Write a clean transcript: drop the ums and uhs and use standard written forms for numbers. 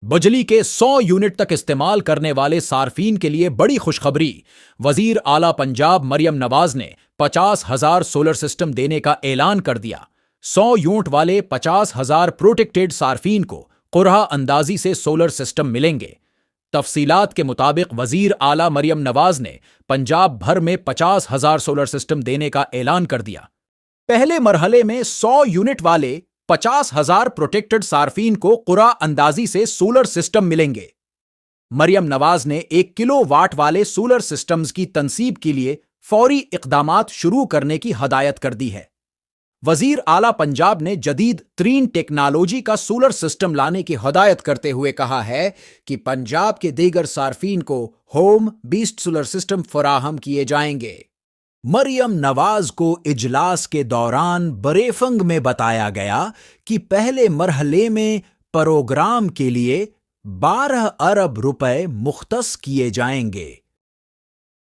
بجلی کے 100 یونٹ تک استعمال کرنے والے صارفین کے لیے بڑی خوشخبری۔ وزیر اعلیٰ پنجاب مریم نواز نے 50,000 سولر سسٹم دینے کا اعلان کر دیا۔ 100 یونٹ والے 50,000 پروٹیکٹڈ صارفین کو قرعہ اندازی سے سولر سسٹم ملیں گے۔ تفصیلات کے مطابق وزیر اعلیٰ مریم نواز نے پنجاب بھر میں 50,000 سولر سسٹم دینے کا اعلان کر دیا۔ پہلے مرحلے میں 100 یونٹ والے 50,000 پروٹیکٹڈ صارفین کو قرعہ اندازی سے سولر سسٹم ملیں گے۔ مریم نواز نے 1 کلو واٹ والے سولر سسٹمز کی تنصیب کے لیے فوری اقدامات شروع کرنے کی ہدایت کر دی ہے۔ وزیر اعلیٰ پنجاب نے جدید ترین ٹیکنالوجی کا سولر سسٹم لانے کی ہدایت کرتے ہوئے کہا ہے کہ پنجاب کے دیگر صارفین کو ہوم بیسڈ سولر سسٹم فراہم کیے جائیں گے۔ مریم نواز کو اجلاس کے دوران بریفنگ میں بتایا گیا کہ پہلے مرحلے میں پروگرام کے لیے 12 ارب روپے مختص کیے جائیں گے۔